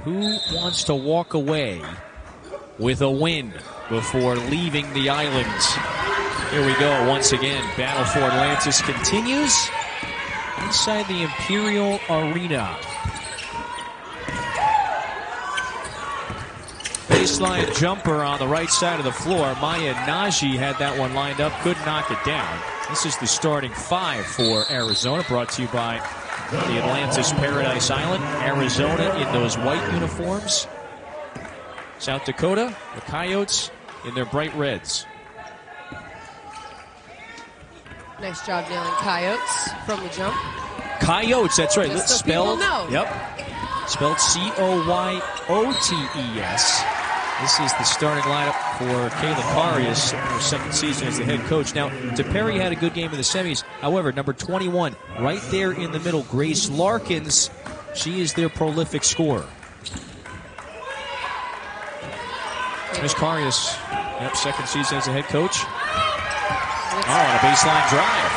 who wants to walk away with a win before leaving the islands? Here we go once again. Battle4Atlantis continues inside the Imperial Arena. Baseline jumper on the right side of the floor. Maya Naji had that one lined up, could knock it down. This is the starting five for Arizona, brought to you by the Atlantis Paradise Island. Arizona in those white uniforms. South Dakota, the Coyotes in their bright reds. Nice job nailing Coyotes from the jump. Coyotes, that's right. Just so spelled, people know. Yep. Spelled C-O-Y-O-T-E-S. This is the starting lineup for Kayla Karius, her second season as the head coach. Now, DePerry had a good game in the semis. However, number 21, right there in the middle, Grace Larkins, she is their prolific scorer. Miss Karius, yep, second season as a head coach. Oh, on a baseline drive.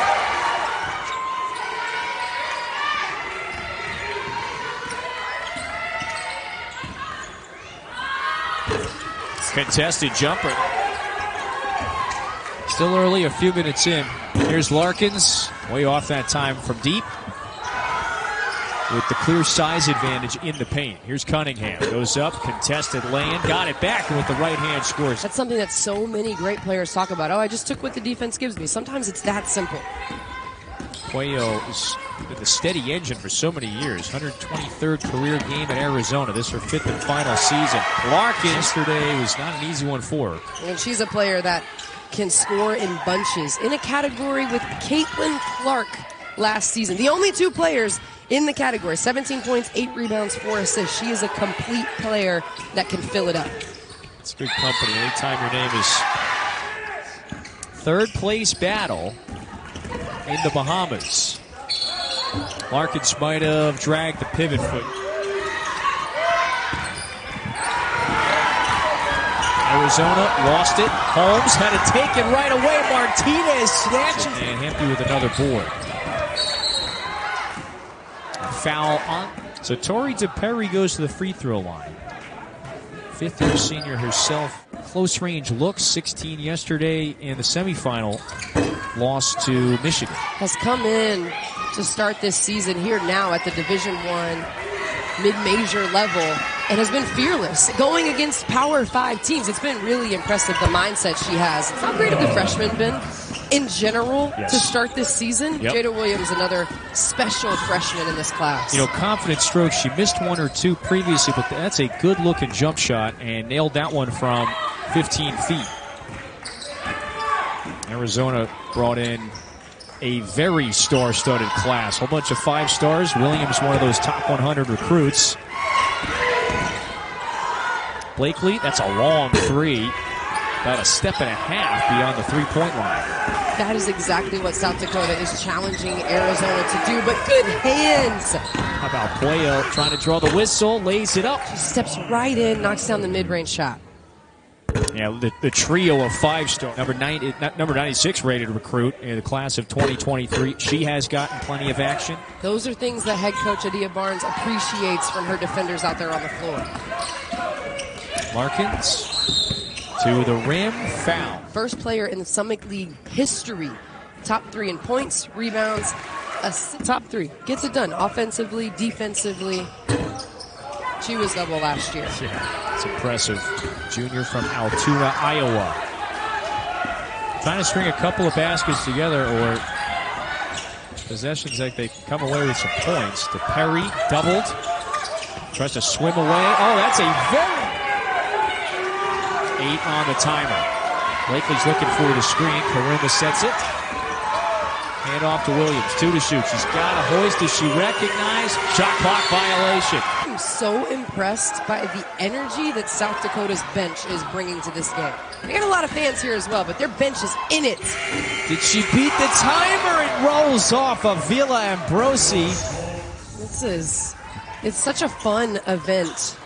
Contested jumper. Still early, a few minutes in. Here's Larkins, way off that time from deep, with the clear size advantage in the paint. Here's Cunningham, goes up, contested lay-in, got it back, and with the right hand scores. That's something that so many great players talk about. Oh, I just took what the defense gives me. Sometimes it's that simple. Cuello has been the steady engine for so many years. 123rd career game at Arizona. This is her fifth and final season. Larkins yesterday was not an easy one for her. And she's a player that can score in bunches. In a category with Caitlin Clark last season. The only two players in the category. 17 points, 8 rebounds, 4 assists. She is a complete player that can fill it up. It's good company. Anytime your name is third place battle in the Bahamas. Larkins might have dragged the pivot foot. Arizona lost it. Holmes had it taken right away. Martinez snatches and Hampton with another board. A foul on. So Tori DePerry goes to the free throw line. Fifth-year senior herself. Close range looks. 16 yesterday in the semifinal. Lost to Michigan. Has come in to start this season here now at the Division I mid-major level and has been fearless going against Power 5 teams. It's been really impressive, the mindset she has. How great have the freshmen been in general to start this season? Yep. Jada Williams, another special freshman in this class. You know, confident strokes. She missed one or two previously, but that's a good-looking jump shot and nailed that one from 15 feet. Arizona brought in a very star-studded class. A whole bunch of 5 stars. Williams, one of those top 100 recruits. Blakely, that's a long three. About a step and a half beyond the three-point line. That is exactly what South Dakota is challenging Arizona to do, but good hands. How about Cuello trying to draw the whistle, lays it up. She steps right in, knocks down the mid-range shot. Yeah, the trio of 5-star, number 96 rated recruit in the class of 2023. She has gotten plenty of action. Those are things that head coach Adia Barnes appreciates from her defenders out there on the floor. Larkins to the rim, foul. First player in the Summit League history. Top 3 in points, rebounds, top 3. Gets it done offensively, defensively. She was double last year. Yeah, it's impressive. Junior from Altoona, Iowa. Trying to string a couple of baskets together or possessions that they can come away with some points. DePerry doubled. Tries to swim away. Oh, that's a very... 8 on the timer. Blakely's looking for the screen. Karuma sets it. Hand off to Williams. 2 to shoot. She's got a hoist. Does she recognize? Shot clock violation. I'm so impressed by the energy that South Dakota's bench is bringing to this game. They got a lot of fans here as well, but their bench is in it. Did she beat the timer? It rolls off of Villa Ambrosi. It's such a fun event.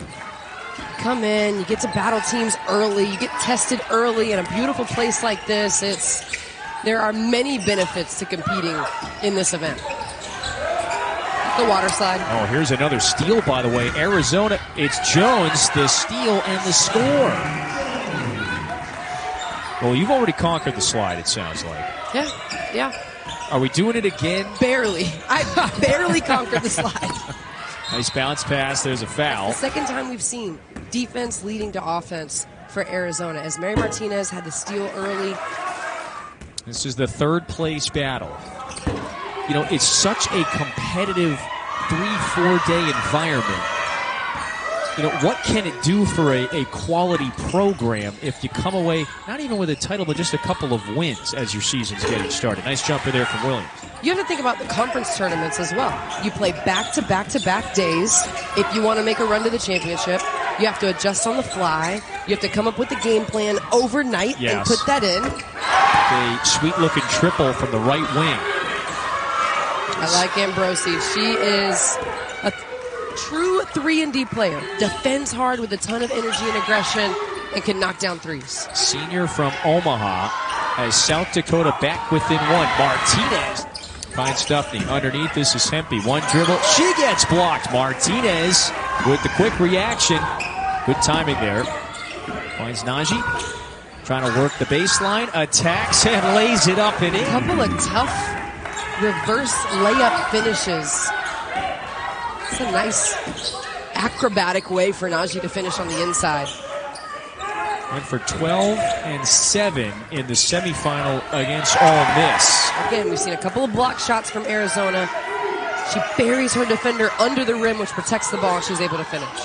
Come in, you get to battle teams early, you get tested early in a beautiful place like this. There are many benefits to competing in this event. The water slide. Oh, here's another steal, by the way. Arizona, it's Jones, the steal and the score. Well, you've already conquered the slide, it sounds like. Yeah. Are we doing it again? Barely. I barely conquered the slide. Nice bounce pass. There's a foul. The second time we've seen defense leading to offense for Arizona. Esmery Martinez had the steal early. This is the third place battle. You know, it's such a competitive 3-4 day environment. You know, what can it do for a quality program if you come away, not even with a title, but just a couple of wins as your season's getting started? Nice jumper there from Williams. You have to think about the conference tournaments as well. You play back-to-back-to-back days. If you want to make a run to the championship, you have to adjust on the fly. You have to come up with the game plan overnight and put that in. A sweet-looking triple from the right wing. I like Ambrosi. She is a true 3-and-D player. Defends hard with a ton of energy and aggression and can knock down threes. Senior from Omaha has South Dakota back within one. Martinez finds Stuffney underneath. This is Hempy. One dribble. She gets blocked. Martinez with the quick reaction. Good timing there. Finds Najee. Trying to work the baseline. Attacks and lays it up and in. A couple of tough reverse layup finishes. It's a nice acrobatic way for Najee to finish on the inside. Went for 12 and 7 in the semifinal against Ole Miss. Again, we've seen a couple of block shots from Arizona. She buries her defender under the rim, which protects the ball, and she's able to finish.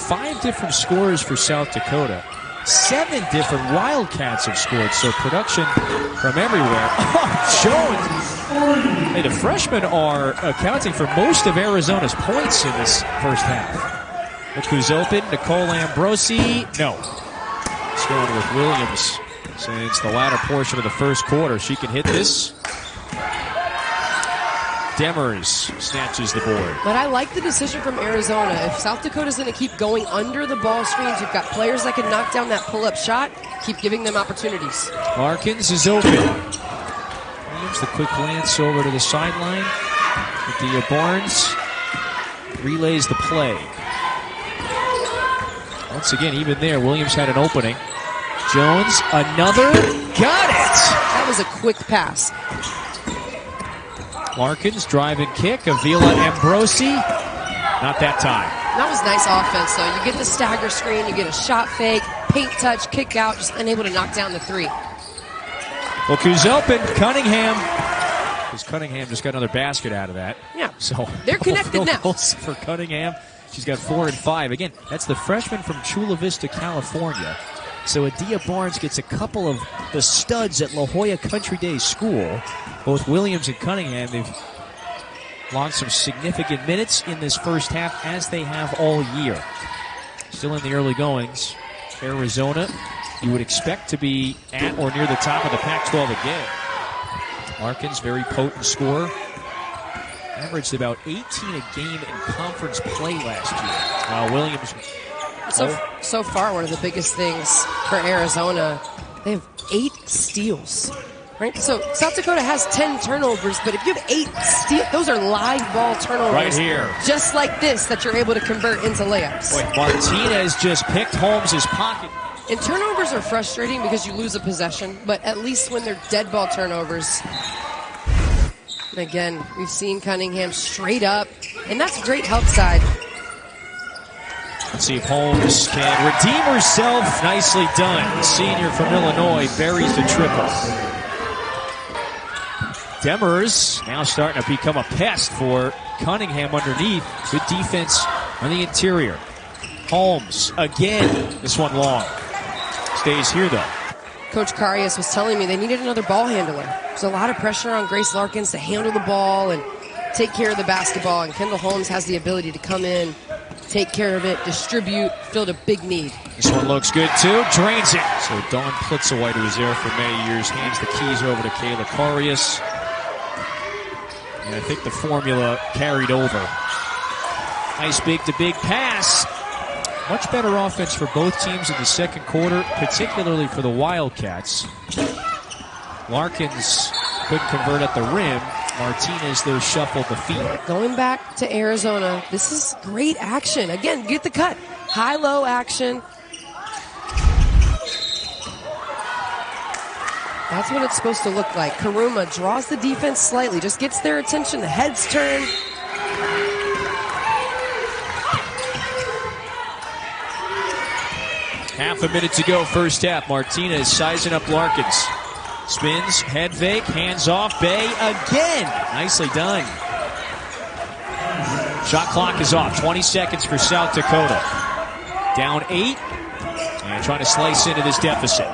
5 different scores for South Dakota. 7 different Wildcats have scored, so production from everywhere. Oh, Jones! Hey, the freshmen are accounting for most of Arizona's points in this first half. Look who's open. Nicole Ambrosi. No. It's going with Williams since the latter portion of the first quarter. She can hit this. Demers snatches the board. But I like the decision from Arizona. If South Dakota's going to keep going under the ball screens, you've got players that can knock down that pull-up shot. Keep giving them opportunities. Larkins is open. Williams, the quick glance over to the sideline. Dia Barnes relays the play. Once again, even there, Williams had an opening. Jones, another. Got it! That was a quick pass. Larkins, drive and kick. Avila Ambrosi. Not that time. That was nice offense, though. You get the stagger screen, you get a shot fake, paint touch, kick out, just unable to knock down the three. Look who's open. Cunningham. Because Cunningham just got another basket out of that. Yeah. So they're connected now. For Cunningham. She's got 4 and 5. Again, that's the freshman from Chula Vista, California. So Adia Barnes gets a couple of the studs at La Jolla Country Day School. Both Williams and Cunningham, they've logged some significant minutes in this first half, as they have all year. Still in the early goings. Arizona, you would expect to be at or near the top of the Pac-12 again. Larkins, very potent scorer. Averaged about 18 a game in conference play last year. Williams. So far, one of the biggest things for Arizona, they have 8 steals. Right? So South Dakota has 10 turnovers, but if you have 8 steals, those are live ball turnovers. Right here. Just like this, that you're able to convert into layups. Boy, Martinez just picked Holmes' pocket. And turnovers are frustrating because you lose a possession, but at least when they're dead ball turnovers. Again, we've seen Cunningham straight up, and that's a great help side. Let's see if Holmes can redeem herself. Nicely done. The senior from Illinois buries the triple. Demers now starting to become a pest for Cunningham underneath. Good defense on the interior. Holmes again. This one long. Stays here though. Coach Karius was telling me they needed another ball handler. There's a lot of pressure on Grace Larkins to handle the ball and take care of the basketball, and Kendall Holmes has the ability to come in, take care of it, distribute, filled a big need. This one looks good too, drains it. So Dawn Plitzowite, who was there for many years, hands the keys over to Kayla Karius. And I think the formula carried over. Nice big-to-big pass. Much better offense for both teams in the second quarter, particularly for the Wildcats. Larkins couldn't convert at the rim. Martinez, though, shuffled the feet. Going back to Arizona, this is great action. Again, get the cut. High-low action. That's what it's supposed to look like. Karuma draws the defense slightly, just gets their attention. The heads turn. Half a minute to go, first half. Martinez sizing up Larkins. Spins, head fake, hands off, Bay again. Nicely done. Shot clock is off. 20 seconds for South Dakota. Down 8. And trying to slice into this deficit.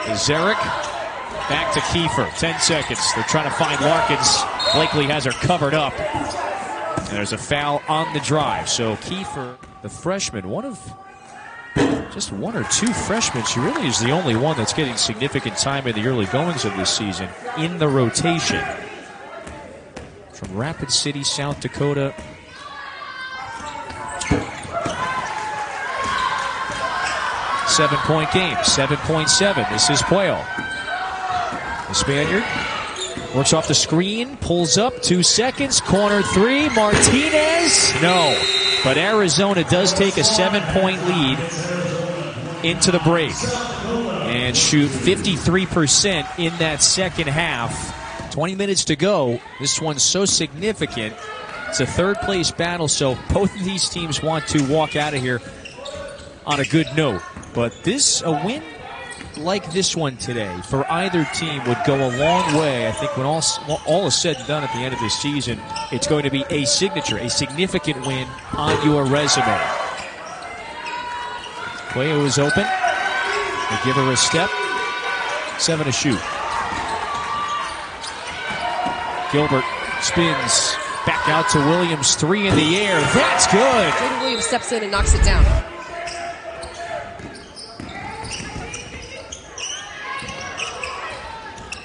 Zarek back to Kiefer. 10 seconds. They're trying to find Larkins. Blakely has her covered up. And there's a foul on the drive. So Kiefer, the freshman, one of just one or two freshmen. She really is the only one that's getting significant time in the early goings of this season in the rotation. From Rapid City, South Dakota. Seven-point game, 7.7. This is Puello. The Spaniard works off the screen, pulls up, 2 seconds, corner 3, Martinez. No, but Arizona does take a 7-point lead into the break and shoot 53% in that second half. 20 minutes to go. This one's so significant. It's a third-place battle, so both of these teams want to walk out of here on a good note. But a win like this one today for either team would go a long way. I think when all is said and done at the end of this season, it's going to be a signature, a significant win on your resume. Puello is open. They give her a step. 7 to shoot. Gilbert spins back out to Williams. 3 in the air. That's good. Jada Williams steps in and knocks it down.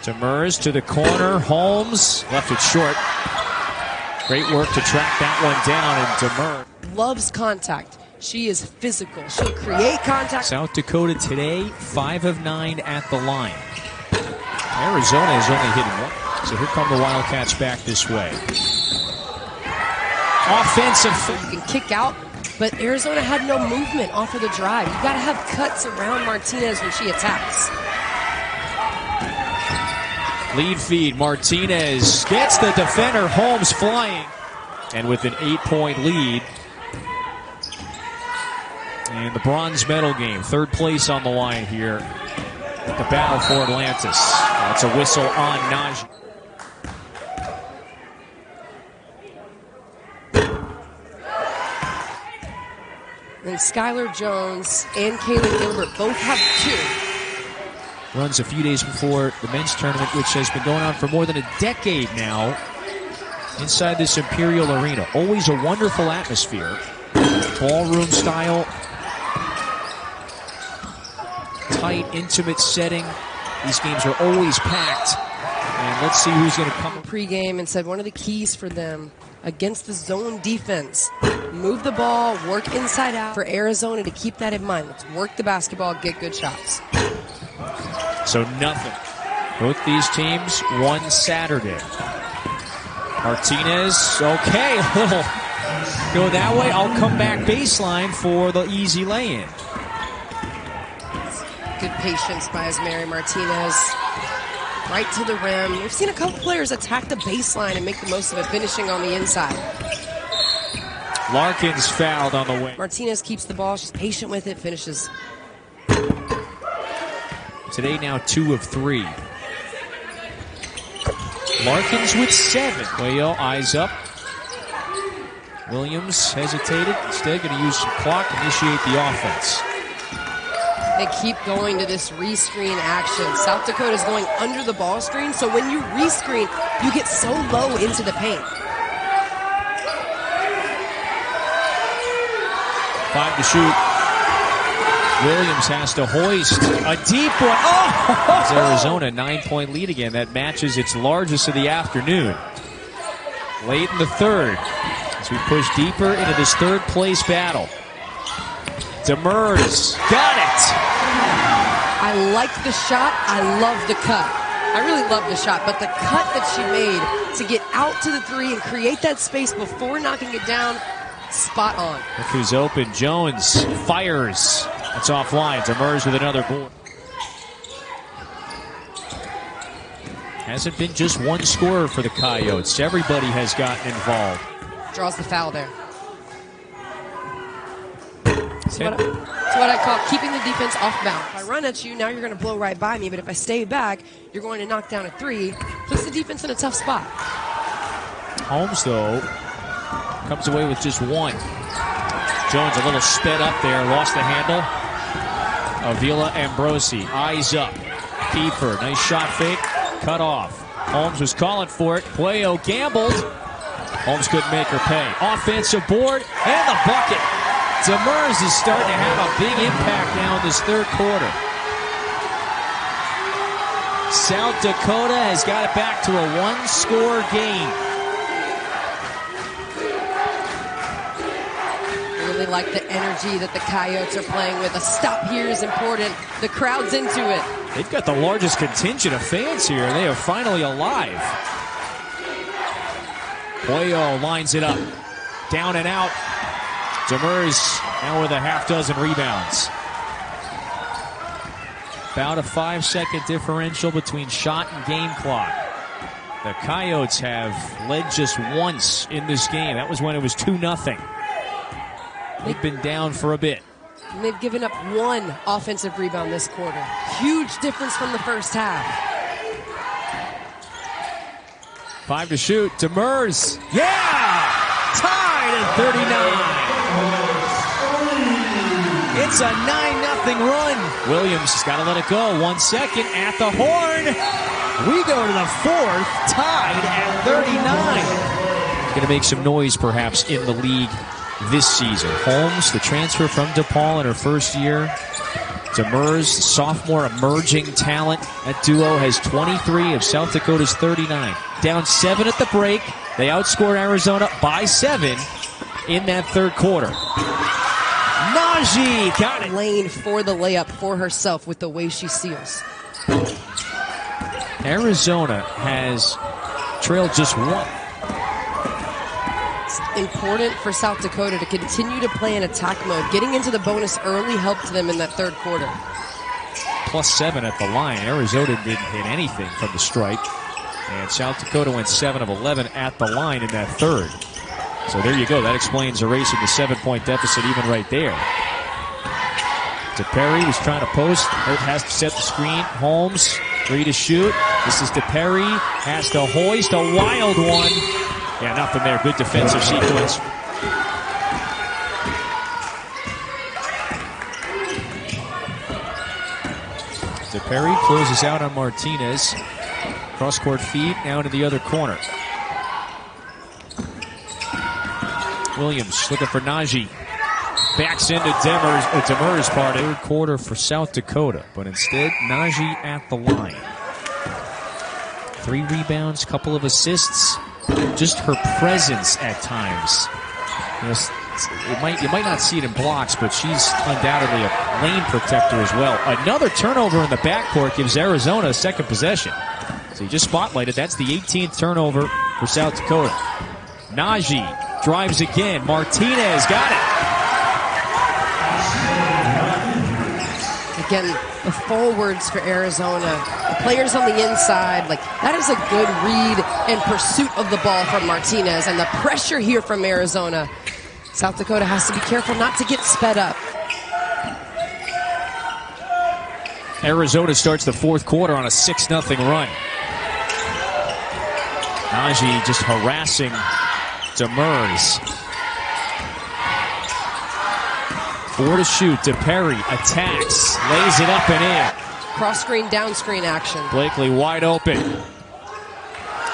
Demers to the corner. Holmes left it short. Great work to track that one down. And Demers loves contact. She is physical. She'll create contact. South Dakota today, 5 of 9 at the line. Arizona has only hit 1. So here come the Wildcats back this way. Offensive. You can kick out, but Arizona had no movement off of the drive. You got to have cuts around Martinez when she attacks. Lead feed. Martinez gets the defender. Holmes flying. And with an 8-point lead. And the bronze medal game. 3rd place on the line here at the Battle4Atlantis. That's a whistle on Najee. And Skylar Jones and Kaylin Gilbert both have 2. Runs a few days before the men's tournament, which has been going on for more than a decade now inside this Imperial Arena. Always a wonderful atmosphere. Ballroom style. Tight, intimate setting. These games are always packed. And let's see who's going to come. Pre-game and said one of the keys for them against the zone defense, move the ball, work inside out. For Arizona to keep that in mind. Let's work the basketball, get good shots. So nothing. Both these teams won Saturday. Martinez, okay, little go that way. I'll come back baseline for the easy lay-in. Good patience by Esmery Martinez. Right to the rim. We've seen a couple players attack the baseline and make the most of it, finishing on the inside. Larkins fouled on the wing. Martinez keeps the ball. She's patient with it, finishes. Today now 2 of 3. Larkins with 7. Puello eyes up. Williams hesitated. Instead going to use some clock, initiate the offense. They keep going to this rescreen action. South Dakota is going under the ball screen, so when you rescreen, you get so low into the paint. 5 to shoot. Williams has to hoist a deep one. Oh! It's Arizona, 9-point lead again. That matches its largest of the afternoon. Late in the 3rd, as we push deeper into this 3rd-place battle. Demers got it. I like the shot. I love the cut. I really love the shot, but the cut that she made to get out to the three and create that space before knocking it down, spot on. Look who's open. Jones fires. That's offline. Demers with another board. Hasn't been just one scorer for the Coyotes. Everybody has gotten involved. Draws the foul there. It's what I call keeping the defense off bounds. If I run at you, now you're going to blow right by me, but if I stay back, you're going to knock down a three. Puts the defense in a tough spot. Holmes, though, comes away with just one. Jones a little sped up there, lost the handle. Avila Ambrosi, eyes up. Kiefer, nice shot fake, cut off. Holmes was calling for it. Puello gambled. Holmes couldn't make her pay. Offensive board, and the bucket. Demers is starting to have a big impact now in this third quarter. South Dakota has got it back to a one-score game. I really like the energy that the Coyotes are playing with. A stop here is important. The crowd's into it. They've got the largest contingent of fans here. They are finally alive. Puello lines it up. Down and out. Demers now with a half dozen rebounds. About a 5-second differential between shot and game clock. The Coyotes have led just once in this game. That was when it was 2-0. They've been down for a bit. And they've given up one offensive rebound this quarter. Huge difference from the first half. 5 to shoot. Demers. Yeah! Tied at 39. It's a 9-0 run. Williams has got to let it go. 1 second at the horn. We go to the fourth, tied at 39. Going to make some noise perhaps in the league this season. Holmes, the transfer from DePaul in her first year. Demers, sophomore emerging talent. That duo has 23 of South Dakota's 39. Down 7 at the break. They outscored Arizona by 7 in that third quarter. Najee got it. Lane for the layup for herself with the way she seals. Arizona has trailed just one. It's important for South Dakota to continue to play in attack mode. Getting into the bonus early helped them in that third quarter. +7 at the line. Arizona didn't hit anything from the stripe. And South Dakota went 7 of 11 at the line in that third. So there you go. That explains erasing the 7-point deficit even right there. DePerry was trying to post. Has to set the screen. Holmes, 3 to shoot. This is DePerry. Has to hoist a wild one. Yeah, nothing there. Good defensive sequence. DePerry closes out on Martinez. Cross-court feed now to the other corner. Williams looking for Najee. Backs into Demers part. Third quarter for South Dakota, but instead Najee at the line. 3 rebounds, couple of assists. Just her presence at times. You might not see it in blocks, but she's undoubtedly a lane protector as well. Another turnover in the backcourt gives Arizona a second possession. So you just spotlighted. That's the 18th turnover for South Dakota. Najee drives again. Martinez got it. Again, the forwards for Arizona. The players on the inside, that is a good read and pursuit of the ball from Martinez. And the pressure here from Arizona. South Dakota has to be careful not to get sped up. Arizona starts the fourth quarter on a 6-0 run. Najee just harassing Demers. 4 to shoot. DePerry attacks. Lays it up and in. Cross screen, down screen action. Blakely wide open.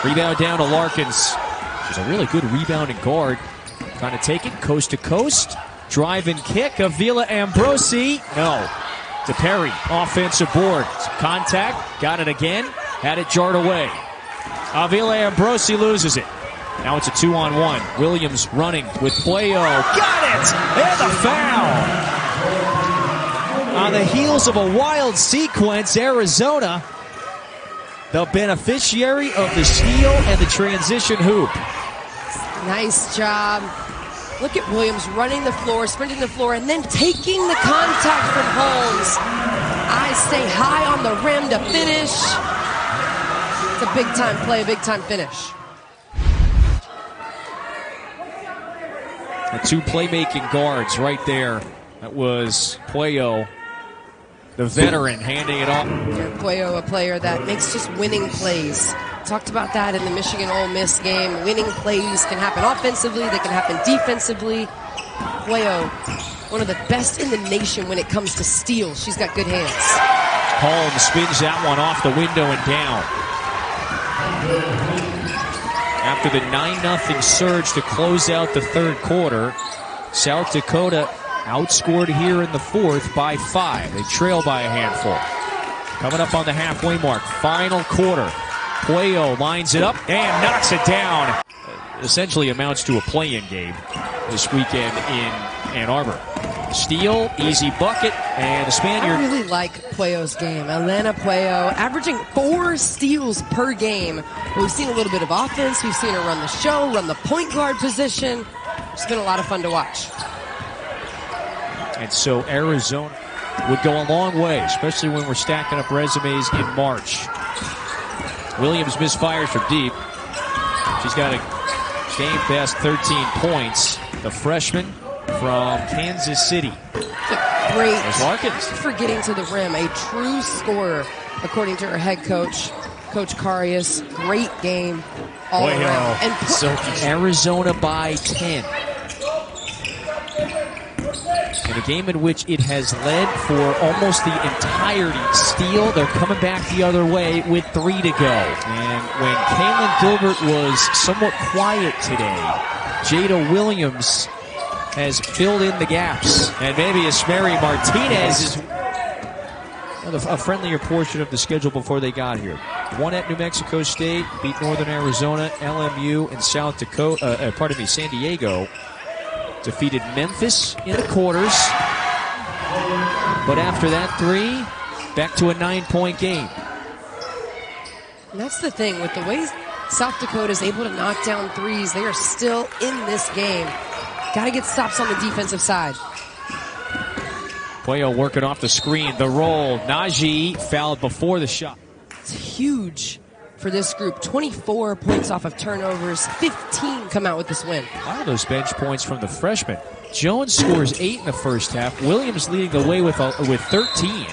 Rebound down to Larkins. She's a really good rebounding guard. Trying to take it coast to coast. Drive and kick. Avila Ambrosi. No. DePerry, offensive board. Contact. Got it again. Had it jarred away. Avila Ambrosi loses it. Now it's a 2-on-1. Williams running with Puello. Got it! And the foul! On the heels of a wild sequence, Arizona the beneficiary of the steal and the transition hoop. Nice job. Look at Williams running the floor, sprinting the floor, and then taking the contact from Holmes. Eyes stay high on the rim to finish. It's a big-time play, big-time finish. The two playmaking guards right there. That was Puello, the veteran, handing it off. Puello, a player that makes just winning plays. Talked about that in the Michigan-Ole Miss game. Winning plays can happen offensively, they can happen defensively. Puello, one of the best in the nation when it comes to steals. She's got good hands. Holmes spins that one off the window and down. After the 9-0 surge to close out the third quarter, South Dakota outscored here in the fourth by 5. They trail by a handful. Coming up on the halfway mark, final quarter. Puello lines it up and knocks it down. Essentially amounts to a play-in game this weekend in Ann Arbor. Steal, easy bucket, and the Spaniard. I really like Puello's game. Elena Puello averaging 4 steals per game. We've seen a little bit of offense. We've seen her run the show, run the point guard position. It's been a lot of fun to watch. And so Arizona would go a long way, especially when we're stacking up resumes in March. Williams misfires from deep. She's got a game-best 13 points. The freshman from Kansas City. Great Larkins for getting to the rim. A true scorer, according to her head coach, Coach Karius. Great game all around. And Arizona by 10. In a game in which it has led for almost the entirety. Steal, they're coming back the other way with 3 to go. And when Kaylin Gilbert was somewhat quiet today, Jada Williams has filled in the gaps. And maybe Esmery Martinez is a friendlier portion of the schedule before they got here. One at New Mexico State, beat Northern Arizona, LMU, and San Diego. Defeated Memphis in the quarters. But after that 3, back to a 9-point game. And that's the thing, with the way South Dakota is able to knock down threes, they are still in this game. Got to get stops on the defensive side. Puello working off the screen. The roll. Najee fouled before the shot. It's huge for this group. 24 points off of turnovers. 15 come out with this win. A lot of those bench points from the freshmen. Jones scores 8 in the first half. Williams leading the way with 13.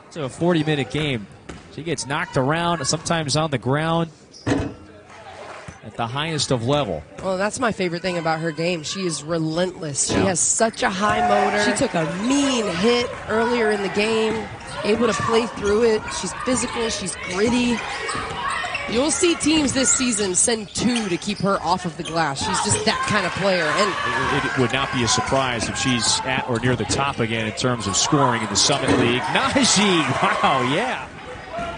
It's a 40-minute game. She gets knocked around, sometimes on the ground, at the highest of level. Well, that's my favorite thing about her game. She is relentless. She has such a high motor. She took a mean hit earlier in the game, able to play through it. She's physical. She's gritty. You'll see teams this season send 2 to keep her off of the glass. She's just that kind of player. And it would not be a surprise if she's at or near the top again in terms of scoring in the Summit League. Najee, wow, yeah.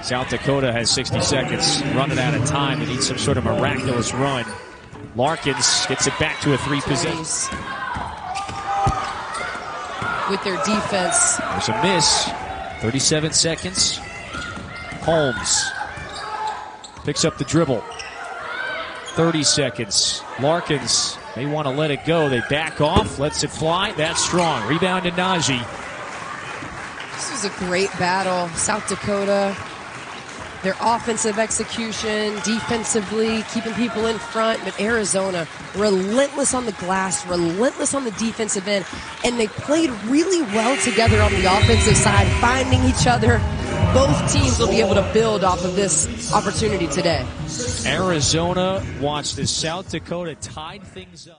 South Dakota has 60 seconds, running out of time. They need some sort of miraculous run. Larkins gets it back to a 3 possession. With their defense. There's a miss. 37 seconds. Holmes picks up the dribble. 30 seconds. Larkins, they want to let it go. They back off, lets it fly. That's strong. Rebound to Najee. This was a great battle. South Dakota, their offensive execution, defensively, keeping people in front. But Arizona, relentless on the glass, relentless on the defensive end. And they played really well together on the offensive side, finding each other. Both teams will be able to build off of this opportunity today. Arizona watched as South Dakota tied things up.